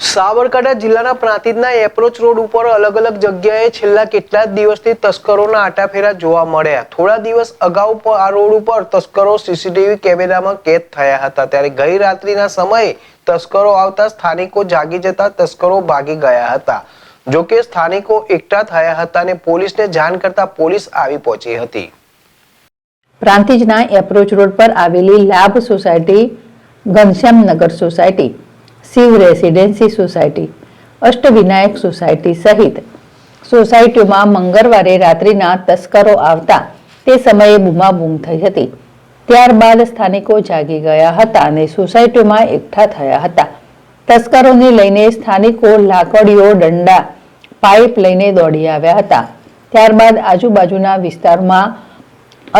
સાબરકાંઠા જિલ્લાના પ્રાંતિજના approach road ઉપર અલગ અલગ જગ્યાએ છેલ્લા કેટલાક દિવસથી તસ્કરોના આટાફેરા જોવા મળ્યા. થોડા દિવસ અગાઉ આ રોડ ઉપર તસ્કરો સીસીટીવી કેમેરામાં કેદ થયા હતા. ત્યારે ગઈ રાત્રિના સમયે તસ્કરો આવતા સ્થાનિકો જાગી જતા તસ્કરો ભાગી ગયા હતા. જોકે સ્થાનિકો એકઠા થયા હતા અને પોલીસને જાણ કરતા પોલીસ આવી પહોંચી હતી. પ્રાંતિજના એપ્રોચ રોડ પર આવેલી Labh society, Ghanshyamnagar society, Shiv residency society, Ashtavinayak society સહિત સોસાયટીઓમાં મંગળવારે રાત્રિના તસ્કરો આવતા તે સમયે બૂમાબૂમ થઈ હતી. ત્યારબાદ સ્થાનિકો જાગી ગયા હતા અને સોસાયટીઓમાં એકઠા થયા હતા. તસ્કરોને લઈને સ્થાનિકો લાકડીઓ, દંડા, પાઇપ લઈને દોડી આવ્યા હતા. ત્યારબાદ આજુબાજુના વિસ્તારમાં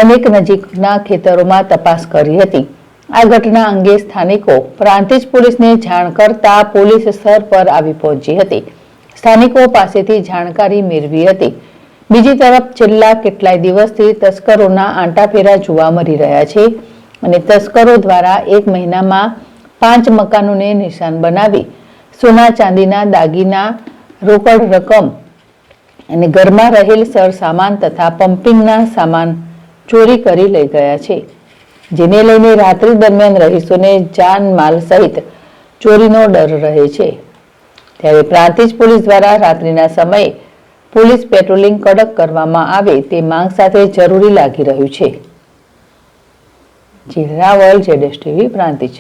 અનેક નજીકના ખેતરોમાં તપાસ કરી હતી. આ ઘટના અંગે સ્થાનિકો પ્રાંતિજ પોલીસને જાણ કરતા પોલીસ સ્થળ પર આવી પહોંચી હતી. સ્થાનિકો પાસેથી જાણકારી મેળવી હતી. બીજી તરફ છેલ્લા કેટલાય દિવસથી તસ્કરોના આંટાફેરા જોવા મળી રહ્યા છે અને તસ્કરો દ્વારા એક મહિનામાં 5 મકાનોને નિશાન બનાવી સોના ચાંદીના દાગીના, રોકડ રકમ અને ઘરમાં રહેલ સરસામાન તથા પમ્પિંગના સામાન ચોરી કરી લઈ ગયા છે. જેને લઈને રાત્રિ દરમિયાન રહીશોને જાનમાલ સહિત ચોરીનો ડર રહે છે. ત્યારે પ્રાંતિજ પોલીસ દ્વારા રાત્રિના સમયે પોલીસ પેટ્રોલિંગ કડક કરવામાં આવે તે માંગ સાથે જરૂરી લાગી રહ્યું છે. જી રાવલ, ZSTV પ્રાંતિજ.